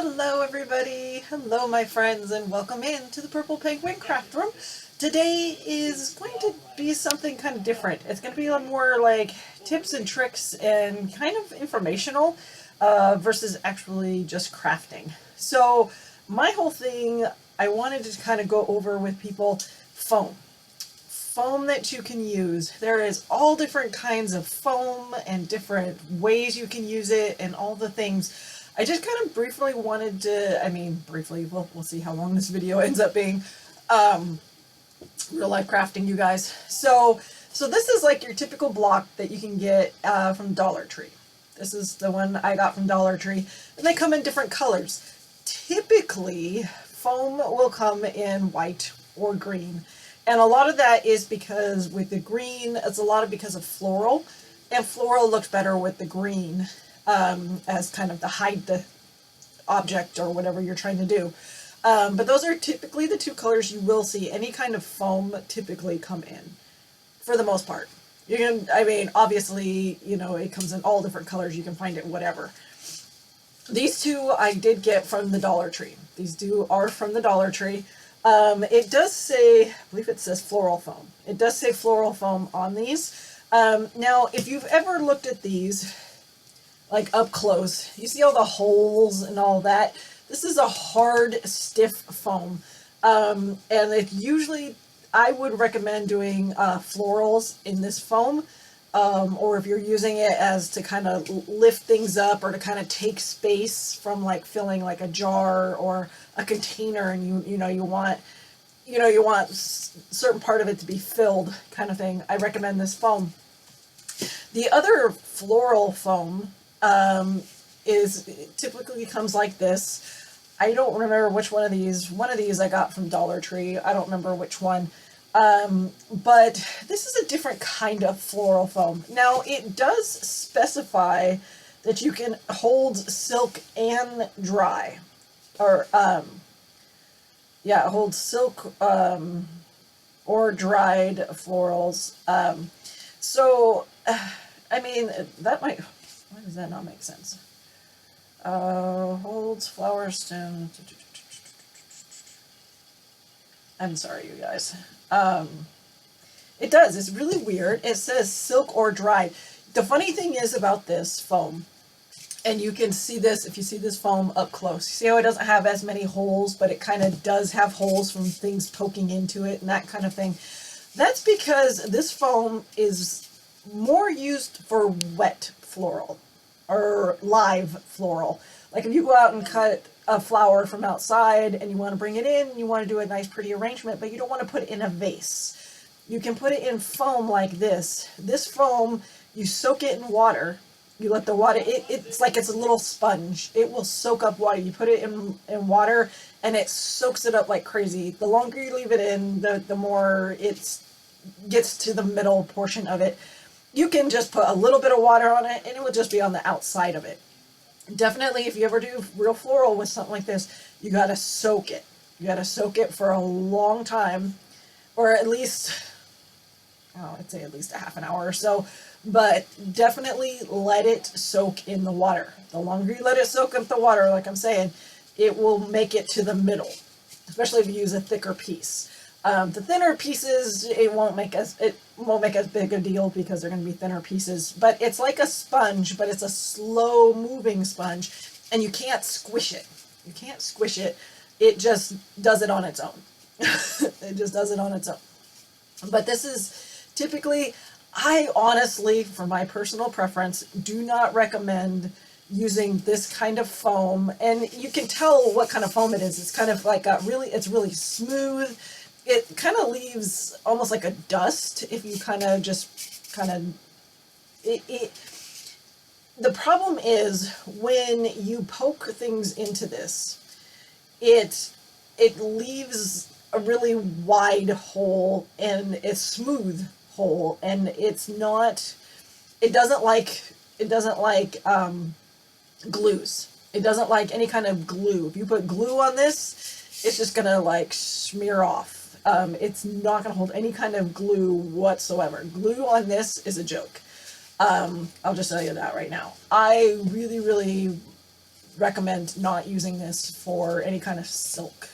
Hello everybody, hello my friends, and welcome in to the Purple Penguin Craft Room. Today is going to be something kind of different. It's going to be a more like tips and tricks and kind of informational versus actually just crafting. So my whole thing, I wanted to kind of go over with people foam. Foam that you can use. There is all different kinds of foam and different ways you can use it and all the things. I just kind of briefly wanted to, briefly, we'll see how long this video ends up being, real life crafting, you guys. So this is like your typical block that you can get from Dollar Tree. This is the one I got from Dollar Tree, and they come in different colors. Typically, foam will come in white or green, and a lot of that is because with the green, it's a lot of because of floral, and floral looks better with the green. As kind of to hide the object or whatever you're trying to do. But those are typically the two colors you will see any kind of foam typically come in, for the most part. You can, obviously, it comes in all different colors. You can find it whatever. These two I did get from the Dollar Tree. These two are from the Dollar Tree. It does say, I believe it says floral foam. It does say floral foam on these. Now, if you've ever looked at these, like up close, you see all the holes and all that. This is a hard, stiff foam. And usually, I would recommend doing florals in this foam. Or if you're using it as to kind of lift things up or to kind of take space from like filling like a jar or a container, and you want certain part of it to be filled, kind of thing. I recommend this foam. The other floral foam typically comes like this. I don't remember which one of these. One of these I got from Dollar Tree. I don't remember which one. But this is a different kind of floral foam. Now, it does specify that you can hold silk and dry. Or, hold silk, or dried florals. That might... Why does that not make sense? Holds flower stem. I'm sorry, you guys. It does. It's really weird. It says silk or dried. The funny thing is about this foam, and you can see this if you see this foam up close. You see how it doesn't have as many holes, but it kind of does have holes from things poking into it and that kind of thing. That's because this foam is more used for wet floral or live floral. Like if you go out and cut a flower from outside and you want to bring it in, you want to do a nice pretty arrangement, but you don't want to put it in a vase. You can put it in foam like this. This foam, you soak it in water. You let the water, it's like it's a little sponge. It will soak up water. You put it in water and it soaks it up like crazy. The longer you leave it in, the more it gets to the middle portion of it. You can just put a little bit of water on it and it will just be on the outside of it. Definitely, if you ever do real floral with something like this, you got to soak it. You got to soak it for a long time, or at least, I'd say at least a half an hour or so, but definitely let it soak in the water. The longer you let it soak up the water, like I'm saying, it will make it to the middle, especially if you use a thicker piece. The thinner pieces, it won't make as big a deal because they're going to be thinner pieces. But it's like a sponge, but it's a slow moving sponge, and you can't squish it. You can't squish it. It just does it on its own. It just does it on its own. But this is typically, I honestly, for my personal preference, do not recommend using this kind of foam. And you can tell what kind of foam it is. It's kind of like it's really smooth. It kind of leaves almost like a dust if you the problem is when you poke things into this, it leaves a really wide hole and a smooth hole, and it doesn't like glues. It doesn't like any kind of glue. If you put glue on this, it's just gonna like smear off. It's not going to hold any kind of glue whatsoever. Glue on this is a joke. I'll just tell you that right now. I really, really recommend not using this for any kind of silk.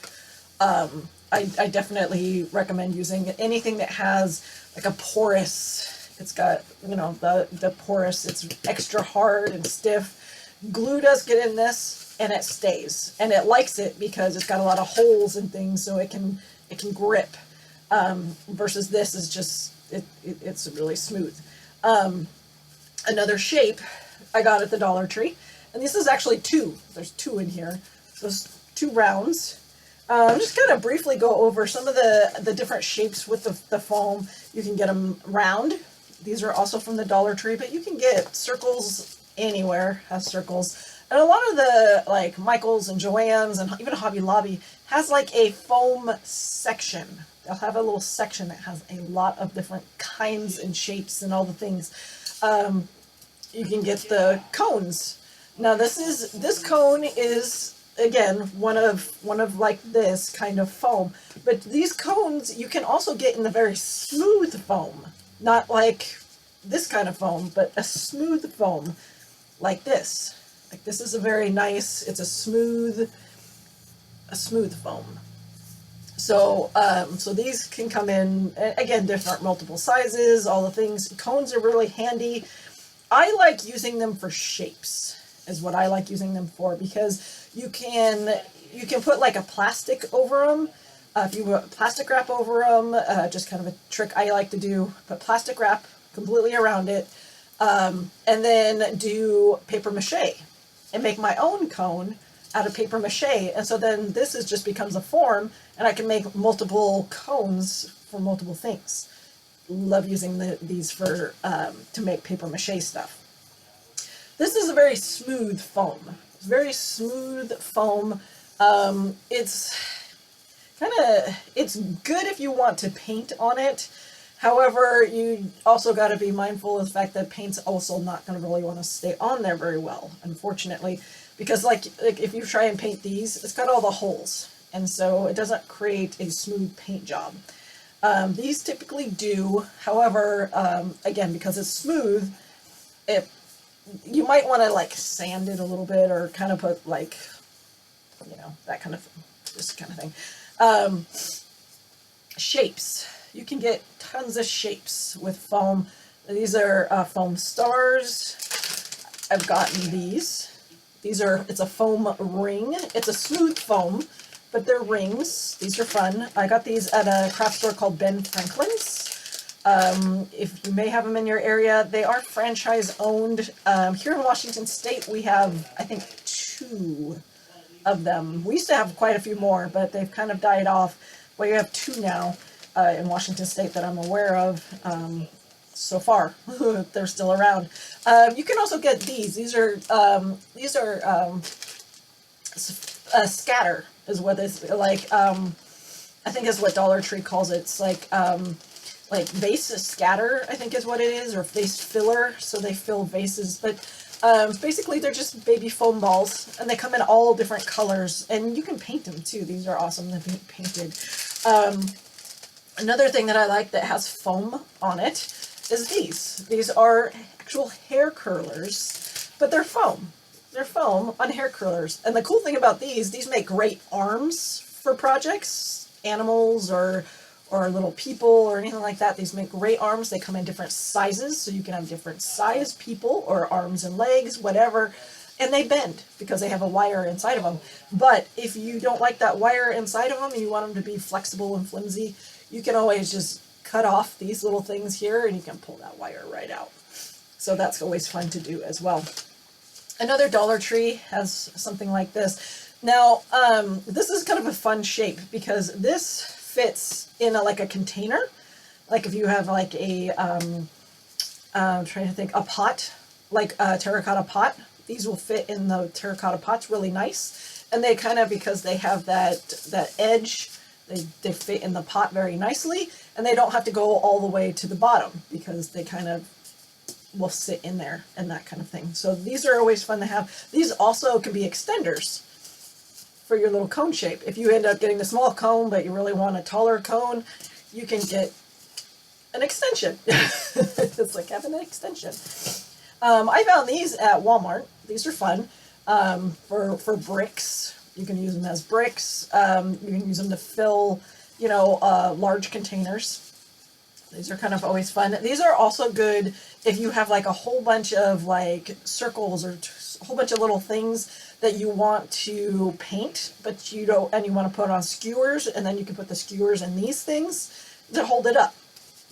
I definitely recommend using anything that has like a porous, it's got, you know, the porous, it's extra hard and stiff. Glue does get in this and it stays, and it likes it because it's got a lot of holes and things, so it can grip. Versus this is just, it's really smooth. Another shape I got at the Dollar Tree, and this is actually two. There's two in here. Those two rounds. Just kind of briefly go over some of the different shapes with the foam. You can get them round. These are also from the Dollar Tree, but you can get circles anywhere, has circles. And a lot of the, like, Michaels and Joann's and even Hobby Lobby has like a foam section. They'll have a little section that has a lot of different kinds and shapes and all the things. You can get the cones. Now this cone is, again, one of like this kind of foam, but these cones you can also get in the very smooth foam, not like this kind of foam, but a smooth foam like this. Like this is a very nice, it's a smooth foam. So so these can come in, again, different multiple sizes, all the things. Cones are really handy. I like using them for shapes, is what I like using them for, because you can put like a plastic over them. If you put plastic wrap over them, just kind of a trick I like to do, put plastic wrap completely around it, and then do paper mache and make my own cone out of paper mache. And so then this is just becomes a form, and I can make multiple cones for multiple things. Love using these for to make paper mache stuff. This is a very smooth foam. It's very smooth foam. It's good if you want to paint on it. However, you also got to be mindful of the fact that paint's also not going to really want to stay on there very well, unfortunately, because like if you try and paint these, it's got all the holes, and so it doesn't create a smooth paint job. These typically do, however, again, because it's smooth, you might want to like sand it a little bit, or kind of put like, you know, that kind of thing, this kind of thing. Shapes. You can get tons of shapes with foam. These are foam stars. I've gotten these. It's a foam ring. It's a smooth foam, but they're rings. These are fun. I got these at a craft store called Ben Franklin's. If you may have them in your area, they are franchise owned. Here in Washington State, we have, I think, 2 of them. We used to have quite a few more, but they've kind of died off. Well, you have 2 now in Washington State that I'm aware of. So far, they're still around. You can also get these. These are scatter is what it's like. I think is what Dollar Tree calls it. It's like vase scatter, I think is what it is, or vase filler. So they fill vases, but basically they're just baby foam balls, and they come in all different colors, and you can paint them too. These are awesome to be painted. Another thing that I like that has foam on it is these. These are actual hair curlers, but they're foam. They're foam on hair curlers. And the cool thing about these make great arms for projects, animals or little people or anything like that. These make great arms. They come in different sizes, so you can have different size people or arms and legs, whatever. And they bend because they have a wire inside of them. But if you don't like that wire inside of them and you want them to be flexible and flimsy, you can always just cut off these little things here and you can pull that wire right out. So that's always fun to do as well. Another Dollar Tree has something like this. Now, this is kind of a fun shape because this fits in like a container. Like if you have like a, I'm trying to think, a pot, like a terracotta pot. These will fit in the terracotta pots really nice. And they kind of, because they have that edge, they fit in the pot very nicely, and they don't have to go all the way to the bottom because they kind of will sit in there and that kind of thing. So these are always fun to have. These also can be extenders for your little cone shape. If you end up getting the small cone, but you really want a taller cone, you can get an extension. It's like having an extension. I found these at Walmart. These are fun. for bricks. You can use them as bricks. You can use them to fill, large containers. These are kind of always fun. These are also good if you have like a whole bunch of like circles or a whole bunch of little things that you want to paint, but you don't, and you want to put on skewers, and then you can put the skewers in these things to hold it up.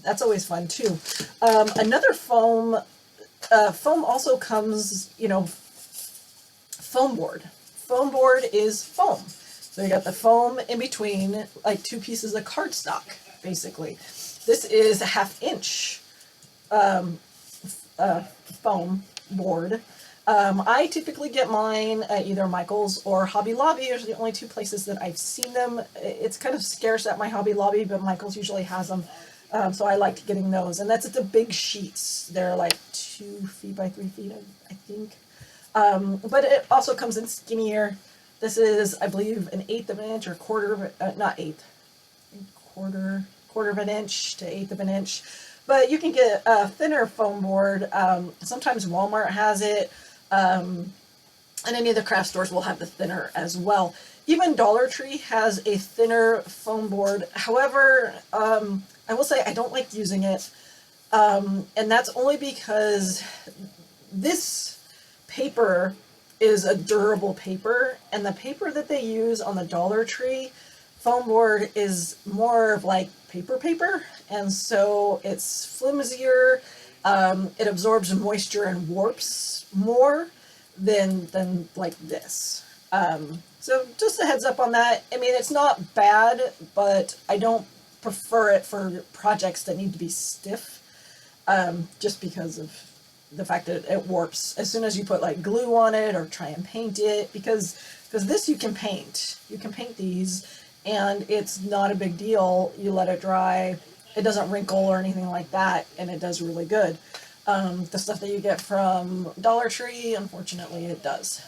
That's always fun too. Another foam, foam also comes, foam board. Foam board is foam. So you got the foam in between, like two pieces of cardstock, basically. This is a 1/2 inch foam board. I typically get mine at either Michael's or Hobby Lobby. Those are the only two places that I've seen them. It's kind of scarce at my Hobby Lobby, but Michael's usually has them. So I liked getting those. And that's the big sheets. They're like 2 feet by 3 feet, I think. But it also comes in skinnier. This is, I believe, an 1/8 of an inch or quarter of, not eighth, quarter of an inch to 1/8 of an inch. But you can get a thinner foam board. Sometimes Walmart has it. And any of the craft stores will have the thinner as well. Even Dollar Tree has a thinner foam board. However, I will say I don't like using it. And that's only because this paper is a durable paper, and the paper that they use on the Dollar Tree foam board is more of like paper, and so it's flimsier. It absorbs moisture and warps more than like this. So just a heads up on that. I mean, it's not bad, but I don't prefer it for projects that need to be stiff, just because of the fact that it warps as soon as you put like glue on it or try and paint it, because this you can paint. You can paint these, and it's not a big deal. You let it dry. It doesn't wrinkle or anything like that, and it does really good. The stuff that you get from Dollar Tree, unfortunately, it does.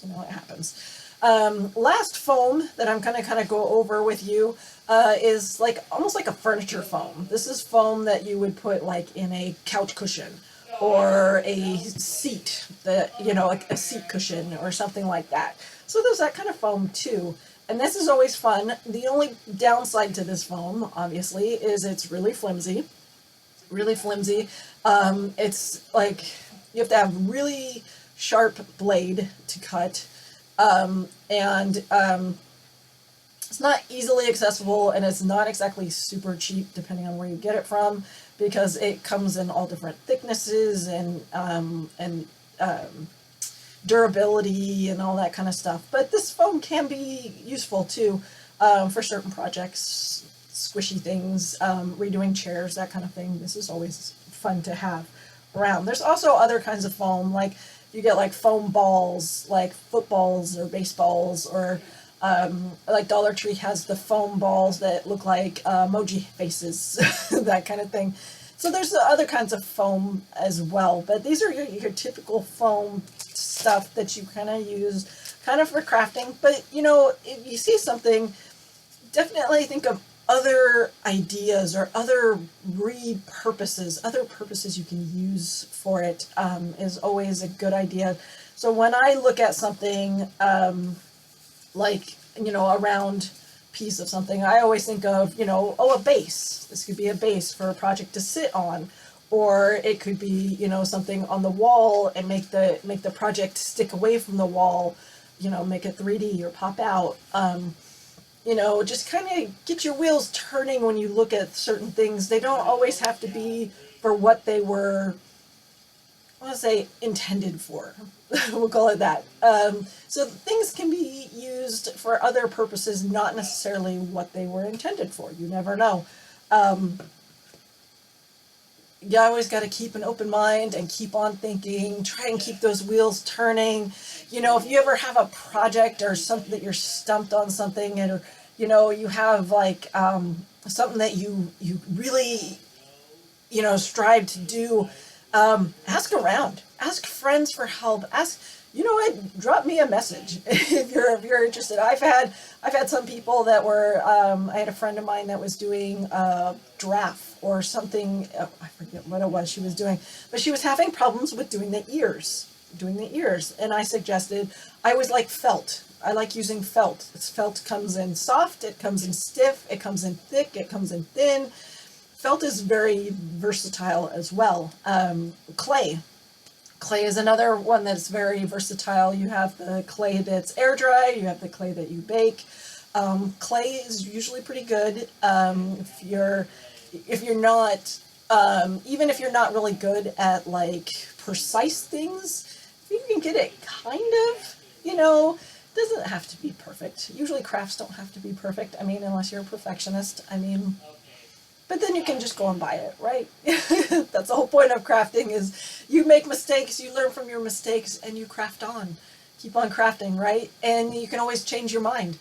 It happens. Last foam that I'm going to kind of go over with you is like almost like a furniture foam. This is foam that you would put like in a couch cushion or a seat, like a seat cushion or something like that. So there's that kind of foam too. And this is always fun. The only downside to this foam, obviously, is it's really flimsy. Really flimsy. It's like you have to have really sharp blade to cut. And it's not easily accessible, and it's not exactly super cheap depending on where you get it from, because it comes in all different thicknesses and durability and all that kind of stuff. But this foam can be useful too, for certain projects, squishy things, redoing chairs, that kind of thing. This is always fun to have around. There's also other kinds of foam, like you get like foam balls, like footballs or baseballs, or like Dollar Tree has the foam balls that look like emoji faces, that kind of thing. So there's other kinds of foam as well, but these are your typical foam stuff that you kind of use kind of for crafting. But if you see something, definitely think of other ideas or other other purposes you can use for it, is always a good idea. So when I look at something, like, a round piece of something, I always think of, a base. This could be a base for a project to sit on, or it could be, something on the wall and make the project stick away from the wall, make it 3D or pop out. Just kind of get your wheels turning when you look at certain things. They don't always have to be for what they were, I want to say, intended for. We'll call it that. So things can be used for other purposes, not necessarily what they were intended for. You never know. You always got to keep an open mind and keep on thinking. Try and keep those wheels turning. If you ever have a project or something that you're stumped on something, and you have like something that you really strive to do, ask around, ask friends for help, drop me a message if you're interested. I've had some people that were, I had a friend of mine that was doing a giraffe or something. I forget what it was she was doing, but she was having problems with doing the ears. doing the ears, and I suggested, I always like felt. I like using felt. Felt comes in soft, it comes in stiff, it comes in thick, it comes in thin. Felt is very versatile as well. Clay. Clay is another one that's very versatile. You have the clay that's air dry, you have the clay that you bake. Clay is usually pretty good. If you're not even if you're not really good at like precise things, if you can get it kind of, doesn't have to be perfect. Usually crafts don't have to be perfect. I mean, unless you're a perfectionist. I mean, but then you can just go and buy it, right? That's the whole point of crafting is you make mistakes, you learn from your mistakes, and you craft on. Keep on crafting, right? And you can always change your mind.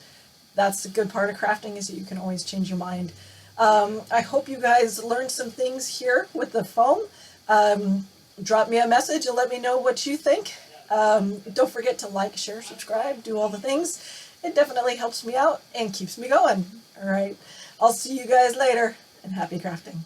That's the good part of crafting is that you can always change your mind. I hope you guys learned some things here with the foam. Drop me a message and let me know what you think. Don't forget to like, share, subscribe, do all the things. It definitely helps me out and keeps me going. All right. I'll see you guys later, and happy crafting.